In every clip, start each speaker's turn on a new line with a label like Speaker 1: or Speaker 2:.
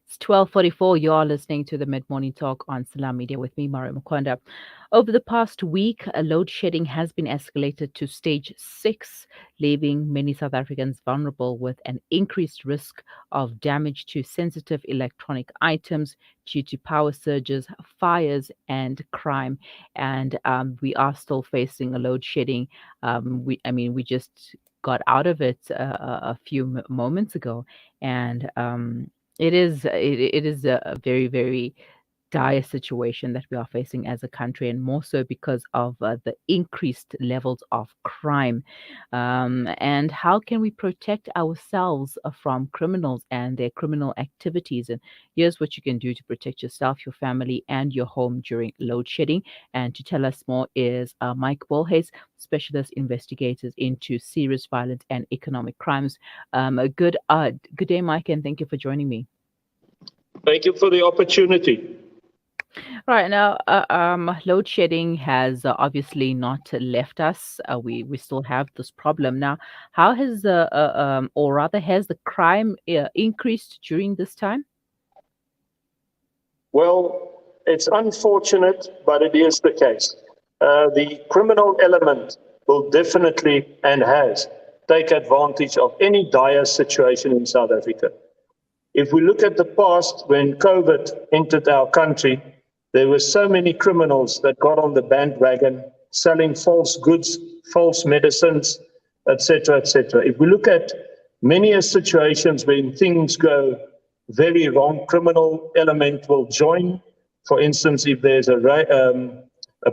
Speaker 1: It's 12:44. You are listening to the Mid-Morning Talk on Salam Media with me, Mara Mukonda. Over the past week, a load shedding has been escalated to stage 6, leaving many South Africans vulnerable with an increased risk of damage to sensitive electronic items due to power surges, fires, and crime. And we are still facing a load shedding. We just got out of it a few moments ago, and it is a very, very dire situation that we are facing as a country, and more so because of the increased levels of crime. And how can we protect ourselves from criminals and their criminal activities? And here's what you can do to protect yourself, your family, and your home during load shedding. And to tell us more is Mike Bolhuis, specialist investigators into serious violence and economic crimes. Good day, Mike, and thank you for joining me.
Speaker 2: Thank you for the opportunity.
Speaker 1: Right now, load shedding has obviously not left us. We still have this problem now. How has or rather, has the crime increased during this time?
Speaker 2: Well, it's unfortunate, but it is the case. The criminal element will definitely and has take advantage of any dire situation in South Africa. If we look at the past, when COVID entered our country, there were so many criminals that got on the bandwagon selling false goods, false medicines, etc., etc. If we look at many situations when things go very wrong, criminal element will join. For instance, if there's a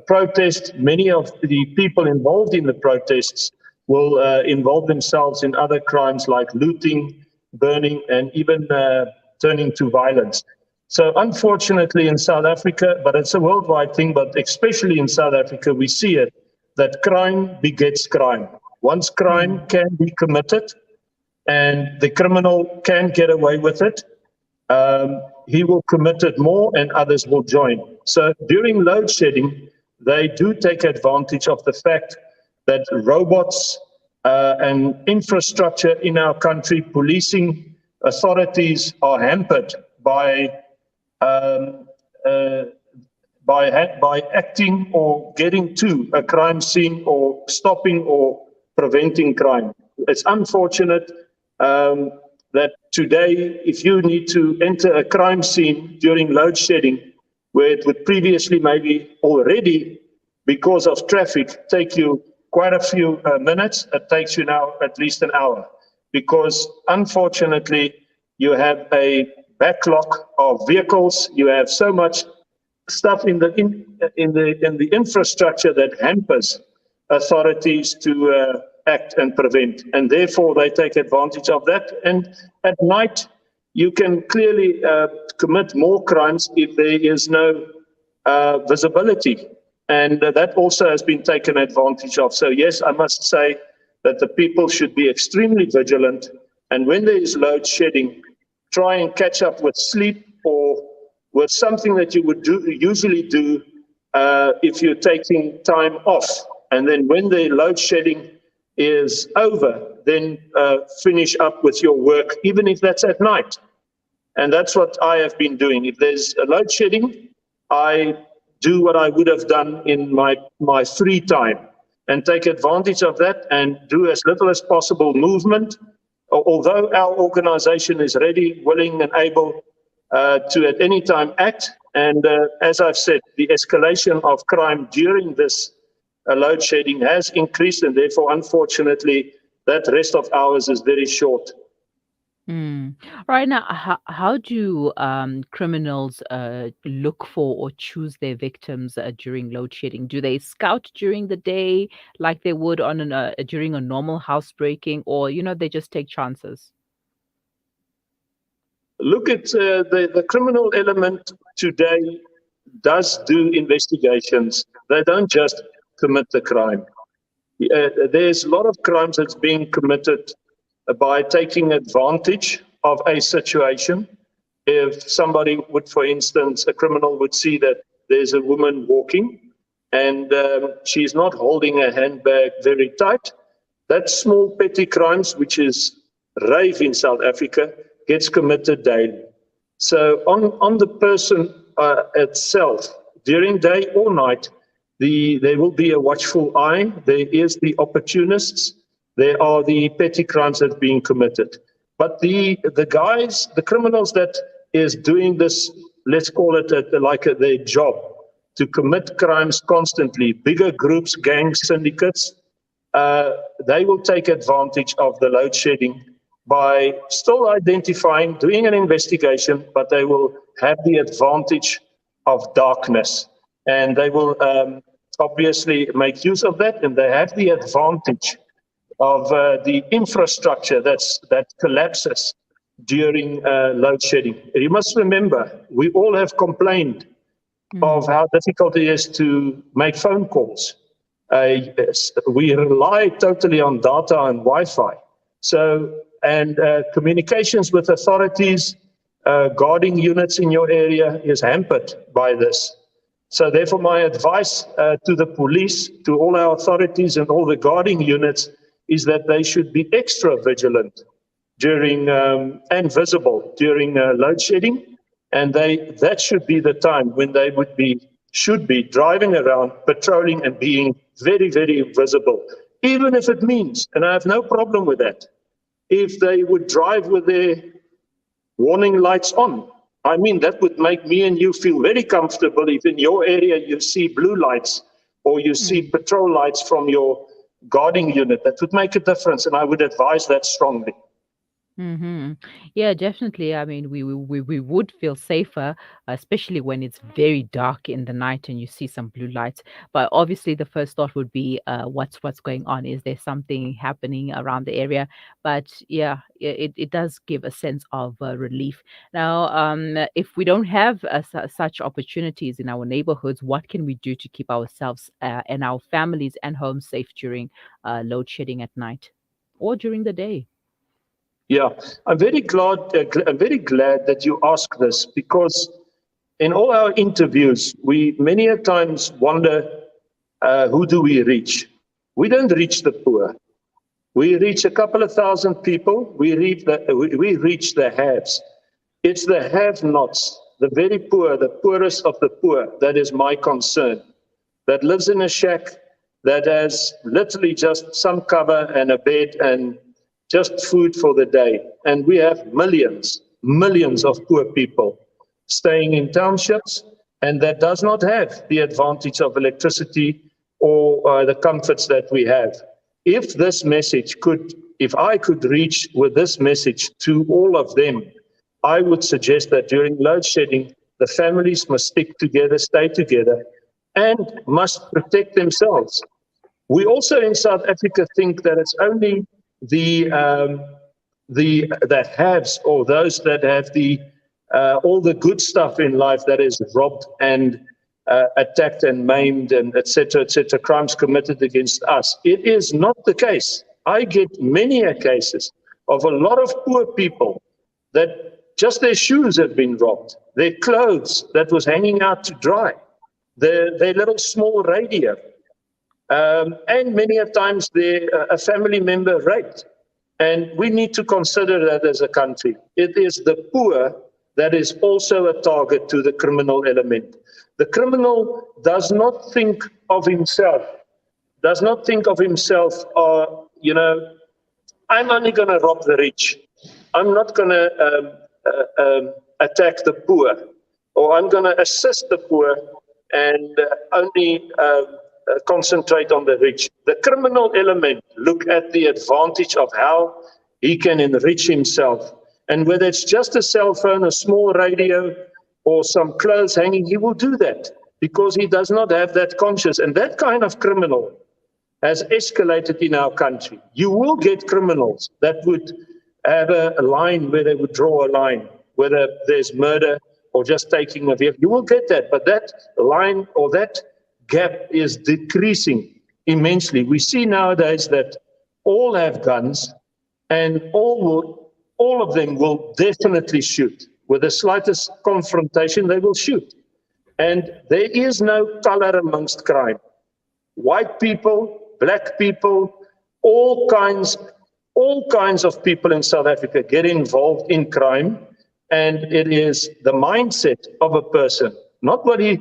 Speaker 2: protest, many of the people involved in the protests will involve themselves in other crimes like looting, burning, and even turning to violence. So unfortunately in South Africa, but it's a worldwide thing, but especially in South Africa, we see it, that crime begets crime. Once crime can be committed and the criminal can get away with it, he will commit it more and others will join. So during load shedding, they do take advantage of the fact that robots and infrastructure in our country, policing authorities are hampered by acting or getting to a crime scene or stopping or preventing crime. It's unfortunate that today, if you need to enter a crime scene during load shedding, where it would previously maybe already, because of traffic, take you quite a few minutes, it takes you now at least an hour, because unfortunately you have a backlog of vehicles. You have so much stuff in the infrastructure that hampers authorities to act and prevent, and therefore they take advantage of that. And at night, you can clearly commit more crimes if there is no visibility, and that also has been taken advantage of. So yes, I must say that the people should be extremely vigilant, and when there is load shedding, try and catch up with sleep or with something that you would usually do if you're taking time off. And then when the load shedding is over, then finish up with your work, even if that's at night. And that's what I have been doing. If there's a load shedding, I do what I would have done in my free time and take advantage of that and do as little as possible movement. Although our organization is ready, willing, and able to at any time act. And as I've said, the escalation of crime during this load shedding has increased, and therefore, unfortunately, that rest of hours is very short.
Speaker 1: Right now, how do criminals look for or choose their victims during load shedding? Do they scout during the day like they would on during a normal housebreaking, or they just take chances?
Speaker 2: Look at the criminal element today does do investigations. They don't just commit the crime. There's a lot of crimes that's being committed by taking advantage of a situation. If somebody would, for instance, a criminal would see that there's a woman walking and she's not holding her handbag very tight, that small petty crimes, which is rife in South Africa, gets committed daily. So on the person itself, during day or night, there will be a watchful eye. There is the opportunists. There are the petty crimes that are being committed. But the guys, the criminals that is doing this, let's call it their job, to commit crimes constantly, bigger groups, gangs, syndicates, uh, they will take advantage of the load shedding by still identifying, doing an investigation, but they will have the advantage of darkness. And they will obviously make use of that, and they have the advantage of the infrastructure that collapses during load shedding. You must remember, we all have complained of
Speaker 1: Mm.
Speaker 2: how difficult it is to make phone calls. We rely totally on data and Wi-Fi. So, and communications with authorities, guarding units in your area is hampered by this. So therefore, my advice to the police, to all our authorities and all the guarding units is that they should be extra vigilant during and visible during load shedding, and that should be the time when they should be driving around, patrolling, and being very, very visible, even if it means, and I have no problem with that, if they would drive with their warning lights on. I mean, that would make me and you feel very comfortable if in your area you see blue lights or you see
Speaker 1: Mm.
Speaker 2: patrol lights from your guarding unit. That would make a difference, and I would advise that strongly.
Speaker 1: Mhm. Yeah, definitely. I mean, we would feel safer, especially when it's very dark in the night and you see some blue lights. But obviously, the first thought would be, what's going on? Is there something happening around the area? But yeah, it does give a sense of relief. Now, if we don't have such opportunities in our neighborhoods, what can we do to keep ourselves and our families and homes safe during load shedding at night or during the day?
Speaker 2: Yeah, I'm very glad that you asked this, because in all our interviews, we many a times wonder, who do we reach? We don't reach the poor. We reach a couple of thousand people. We reach the haves. It's the have-nots, the very poor, the poorest of the poor. That is my concern. That lives in a shack, that has literally just some cover and a bed and just food for the day. And we have millions of poor people staying in townships, and that does not have the advantage of electricity or the comforts that we have. If this message could, if I could reach with this message to all of them, I would suggest that during load shedding, the families must stick together, stay together, and must protect themselves. We also in South Africa think that it's only the haves, or those that have the all the good stuff in life, that is robbed and attacked and maimed and etc., etc., crimes committed against us. It is not the case. I get many cases of a lot of poor people that just their shoes have been robbed, their clothes that was hanging out to dry, their little small radio, and many a times a family member raped. And we need to consider that as a country. It is the poor that is also a target to the criminal element. The criminal does not think of himself, I'm only going to rob the rich. I'm not going to attack the poor, or I'm going to assist the poor and only concentrate on the rich. The criminal element look at the advantage of how he can enrich himself. And whether it's just a cell phone, a small radio, or some clothes hanging, he will do that because he does not have that conscience. And that kind of criminal has escalated in our country. You will get criminals that would have a line where they would draw a line, whether there's murder or just taking a vehicle. You will get that, but that line or that gap is decreasing immensely. We see nowadays that all have guns, and all of them will definitely shoot. With the slightest confrontation, they will shoot. And there is no color amongst crime. White people, black people, all kinds, all kinds of people in South Africa get involved in crime, and it is the mindset of a person, not what he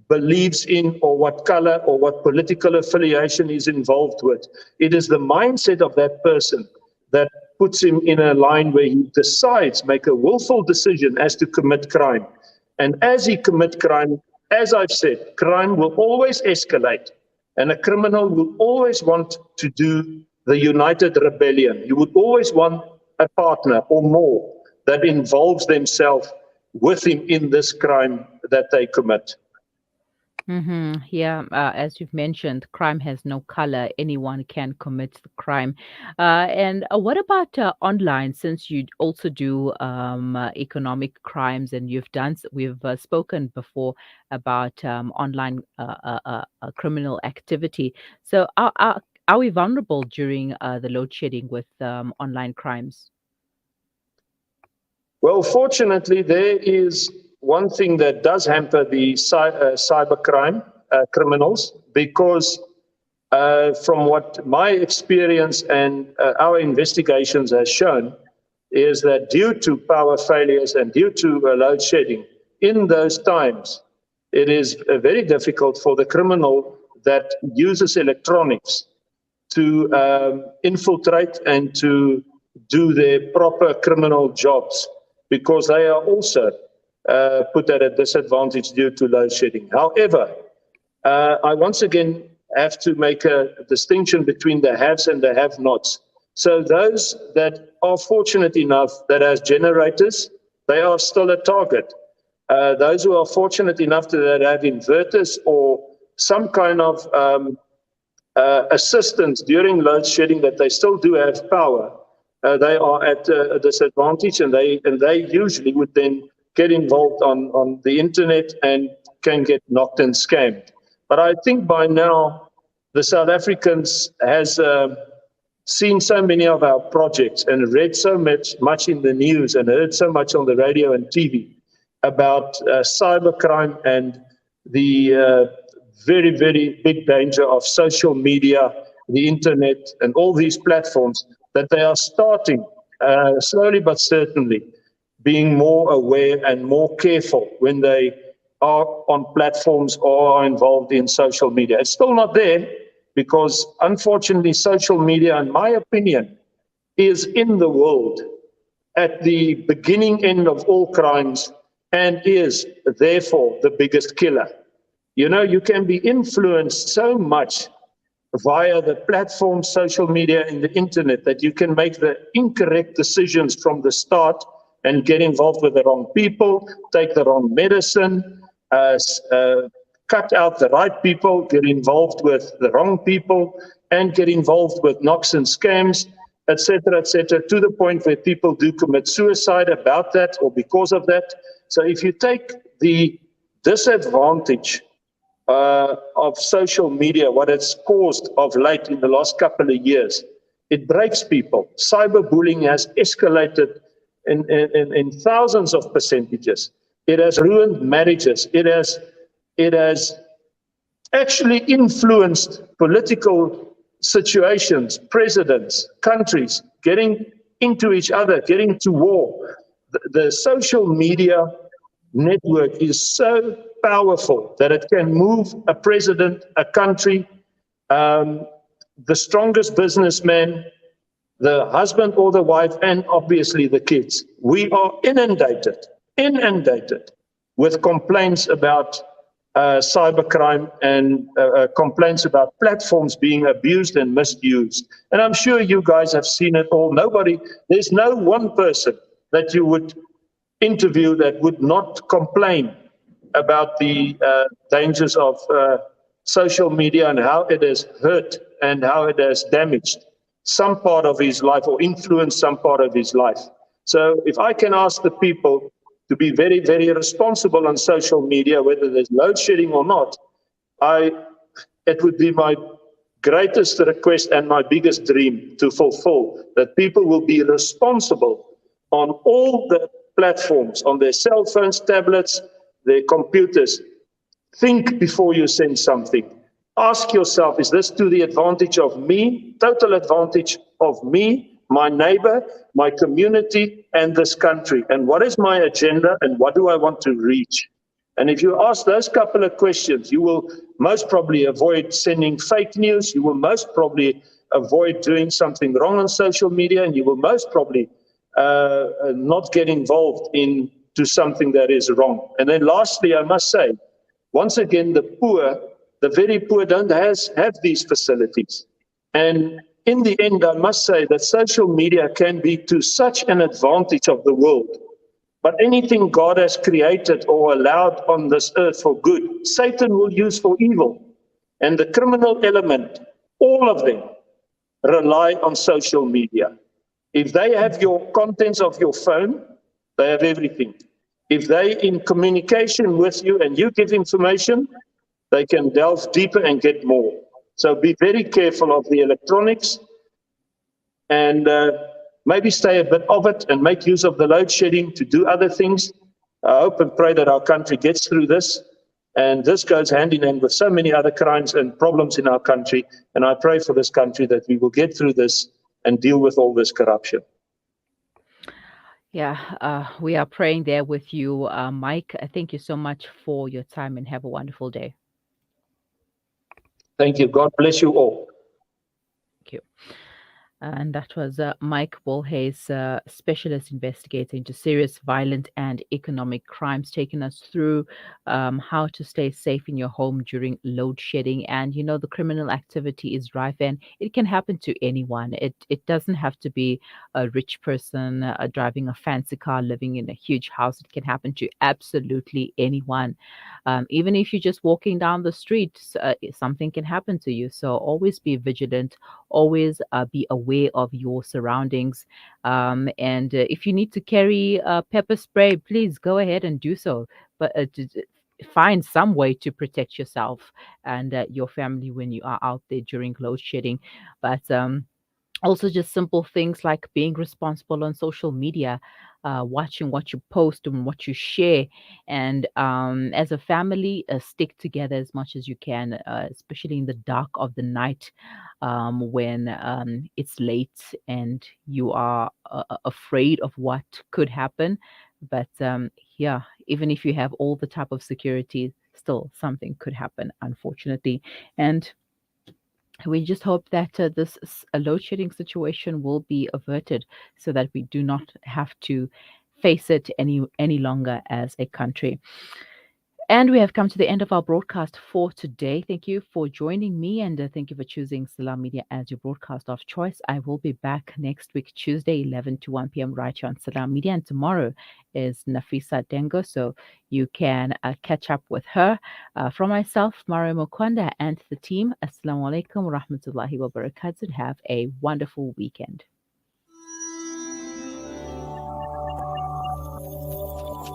Speaker 2: believes in or what color or what political affiliation he's involved with. It is the mindset of that person that puts him in a line where he decides, make a willful decision as to commit crime. And as he commits crime, as I've said, crime will always escalate, and a criminal will always want to do the united rebellion. You would always want a partner or more that involves themselves with him in this crime that they commit.
Speaker 1: Yeah, as you've mentioned, crime has no color. Anyone can commit the crime. And what about online? Since you also do economic crimes, and we've spoken before about online criminal activity. So, are we vulnerable during the load shedding with online crimes?
Speaker 2: Well, fortunately, there is one thing that does hamper the cybercrime criminals, because from what my experience and our investigations has shown, is that due to power failures and due to load shedding, in those times, it is very difficult for the criminal that uses electronics to infiltrate and to do their proper criminal jobs, because they are also put at a disadvantage due to load shedding. However, I once again have to make a distinction between the haves and the have-nots. So those that are fortunate enough that has generators, they are still a target. Those who are fortunate enough that have inverters or some kind of assistance during load shedding, that they still do have power, they are at a disadvantage, and they usually would then get involved on the internet and can get knocked and scammed. But I think by now the South Africans has seen so many of our projects and read so much in the news and heard so much on the radio and TV about cybercrime and the very, very big danger of social media, the internet, and all these platforms, that they are starting, slowly but certainly, being more aware and more careful when they are on platforms or are involved in social media. It's still not there, because unfortunately, social media, in my opinion, is in the world at the beginning end of all crimes, and is therefore the biggest killer. You know, you can be influenced so much via the platform, social media, and the internet, that you can make the incorrect decisions from the start and get involved with the wrong people, take the wrong medicine, cut out the right people, get involved with the wrong people, and get involved with knocks and scams, etc., to the point where people do commit suicide about that or because of that. So if you take the disadvantage of social media, what it's caused of late in the last couple of years, it breaks people. Cyberbullying has escalated in thousands of percentages. It has ruined marriages. It has actually influenced political situations, presidents, countries getting into each other, getting to war. The social media network is so powerful that it can move a president, a country, the strongest businessman, the husband or the wife, and obviously the kids. We are inundated with complaints about cybercrime and complaints about platforms being abused and misused. And I'm sure you guys have seen it all. There's no one person that you would interview that would not complain about the dangers of social media and how it has hurt and how it has damaged some part of his life or influenced some part of his life. So if I can ask the people to be very, very responsible on social media, whether there's load shedding or not, it would be my greatest request and my biggest dream to fulfill, that people will be responsible on all the platforms, on their cell phones, tablets, their computers. Think before you send something. Ask yourself, is this to the advantage of me, total advantage of me, my neighbor, my community, and this country? And what is my agenda and what do I want to reach? And if you ask those couple of questions, you will most probably avoid sending fake news. You will most probably avoid doing something wrong on social media, and you will most probably not get involved into something that is wrong. And then lastly, I must say, once again, the poor, the very poor don't have these facilities. And in the end, I must say that social media can be to such an advantage of the world. But anything God has created or allowed on this earth for good, Satan will use for evil. And the criminal element, all of them, rely on social media. If they have your contents of your phone, they have everything. If they in communication with you and you give information, they can delve deeper and get more. So be very careful of the electronics and maybe stay a bit of it and make use of the load shedding to do other things. I hope and pray that our country gets through this. And this goes hand in hand with so many other crimes and problems in our country. And I pray for this country that we will get through this and deal with all this corruption.
Speaker 1: Yeah, we are praying there with you, Mike. Thank you so much for your time and have a wonderful day.
Speaker 2: Thank you. God bless you all.
Speaker 1: Thank you. And that was Mike Bolhuis, specialist investigator into serious violent and economic crimes, taking us through how to stay safe in your home during load shedding. And you know, the criminal activity is rife, and it can happen to anyone. It doesn't have to be a rich person driving a fancy car, living in a huge house. It can happen to absolutely anyone. Even if you're just walking down the street, something can happen to you. So always be vigilant. Always be aware of your surroundings. And if you need to carry pepper spray, please go ahead and do so. But find some way to protect yourself and your family when you are out there during load shedding. But also just simple things like being responsible on social media, watching what you post and what you share, and as a family, stick together as much as you can, especially in the dark of the night, when it's late and you are afraid of what could happen. But yeah, even if you have all the type of security, still something could happen, unfortunately. And we just hope that this load shedding situation will be averted so that we do not have to face it any longer as a country. And we have come to the end of our broadcast for today. Thank you for joining me, and thank you for choosing Salam Media as your broadcast of choice. I will be back next week, Tuesday, 11 to 1 p.m. right here on Salam Media. And tomorrow is Nafisa Dengo, so you can catch up with her. From myself, Mario Mokwanda, and the team, Assalamu alaikum wa rahmatullahi wa barakatuh. Have a wonderful weekend.